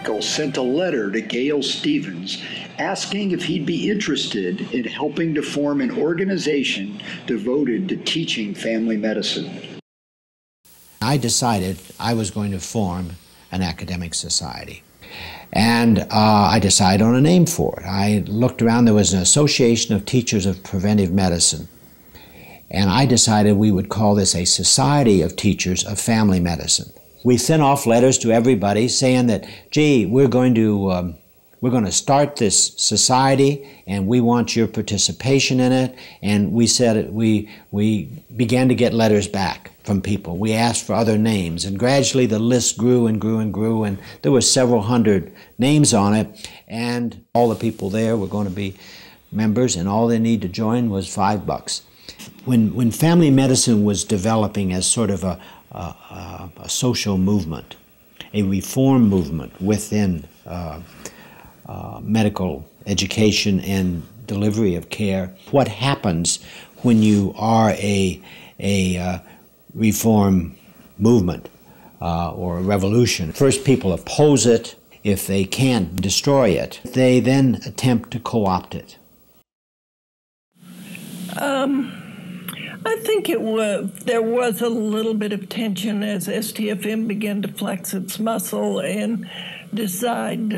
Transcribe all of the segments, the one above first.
Michael sent a letter to Gail Stevens asking if he'd be interested in helping to form an organization devoted to teaching family medicine. I decided I was going to form an academic society. And I decided on a name for it. I looked around, there was an Association of Teachers of Preventive Medicine. And I decided we would call this a Society of Teachers of Family Medicine. We sent off letters to everybody saying that, gee, we're going to start this society and we want your participation in it. And we said we began to get letters back from people. We asked for other names, and gradually the list grew and grew and grew, and there were several hundred names on it, and all the people there were going to be members, and all they need to join was $5. When family medicine was developing as sort of a social movement, a reform movement within medical education and delivery of care, what happens when you are a reform movement or a revolution? First, people oppose it. If they can't destroy it, they then attempt to co-opt it. I think there was a little bit of tension as STFM began to flex its muscle and decide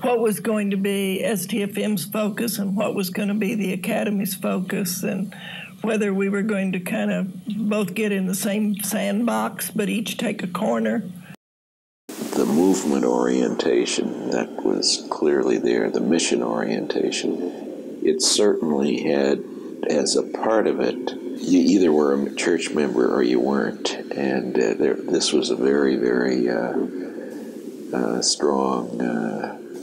what was going to be STFM's focus and what was going to be the Academy's focus, and whether we were going to kind of both get in the same sandbox but each take a corner. The movement orientation, that was clearly there, the mission orientation. It certainly had, as a part of it, you either were a church member or you weren't. And this was a very, very strong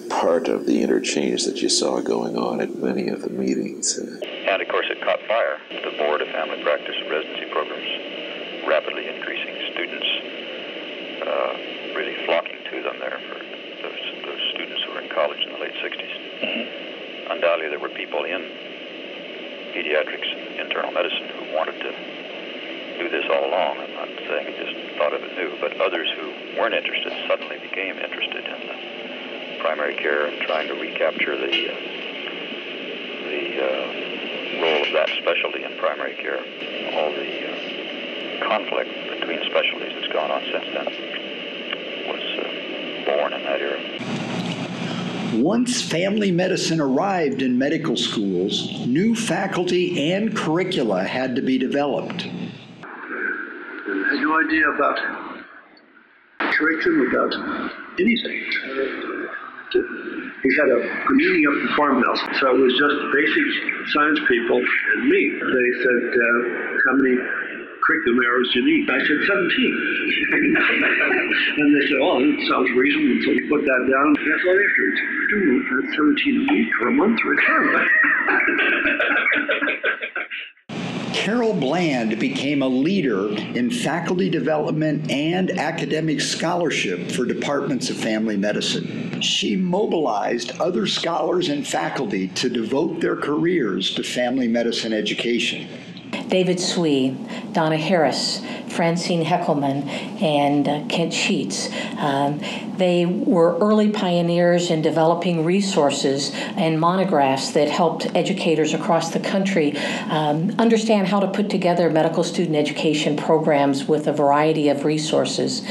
part of the interchange that you saw going on at many of the meetings. And of course it caught fire. The Board of Family Practice and Residency Programs rapidly increasing, students really flocking to them there for those students who were in college in the late 60s. Undoubtedly there were people in pediatrics and internal medicine who wanted to do this all along. I'm not saying they just thought of it new, but others who weren't interested suddenly became interested in primary care and trying to recapture the role of that specialty in primary care. All the conflict between specialties that's gone on since then was born in that era. Once family medicine arrived in medical schools, new faculty and curricula had to be developed. I had no idea about curriculum, about anything. We had a meeting up in the farmhouse, so it was just basic science people and me. They said, how many curriculum hours do you need? I said, 17. And they said, oh, that sounds reasonable. So we put that down. That's all after. That's 17 a week or a month or a term. Carol Bland became a leader in faculty development and academic scholarship for departments of family medicine. She mobilized other scholars and faculty to devote their careers to family medicine education. David Swee, Donna Harris, Francine Heckelman, and Kent Sheets. They were early pioneers in developing resources and monographs that helped educators across the country understand how to put together medical student education programs with a variety of resources.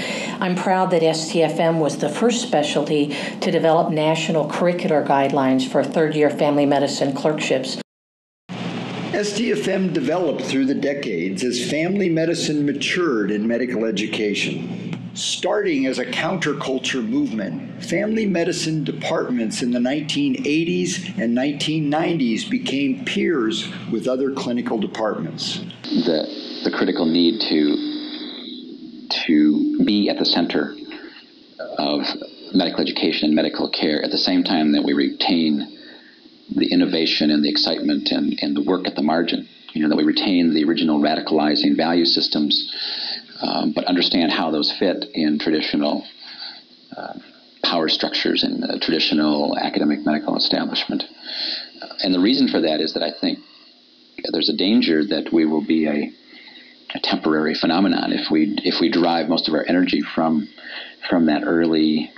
I'm proud that STFM was the first specialty to develop national curricular guidelines for third-year family medicine clerkships. STFM developed through the decades as family medicine matured in medical education. Starting as a counterculture movement, family medicine departments in the 1980s and 1990s became peers with other clinical departments. The critical need to be at the center of medical education and medical care at the same time that we retain the innovation and the excitement and the work at the margin, that we retain the original radicalizing value systems, but understand how those fit in traditional power structures in the traditional academic medical establishment. And the reason for that is that I think there's a danger that we will be a temporary phenomenon if we derive most of our energy from from that early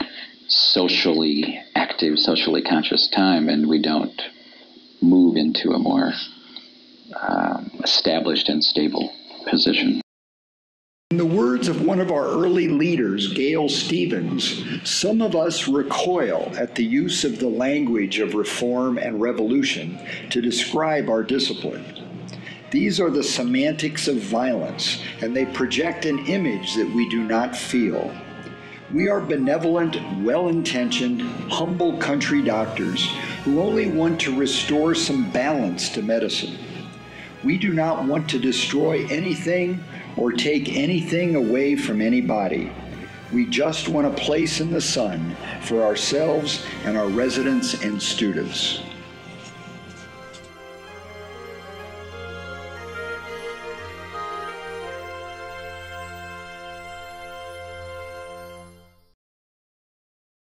socially active, socially conscious time, and we don't move into a more established and stable position. In the words of one of our early leaders, Gail Stevens, some of us recoil at the use of the language of reform and revolution to describe our discipline. These are the semantics of violence, and they project an image that we do not feel. We are benevolent, well-intentioned, humble country doctors who only want to restore some balance to medicine. We do not want to destroy anything or take anything away from anybody. We just want a place in the sun for ourselves and our residents and students.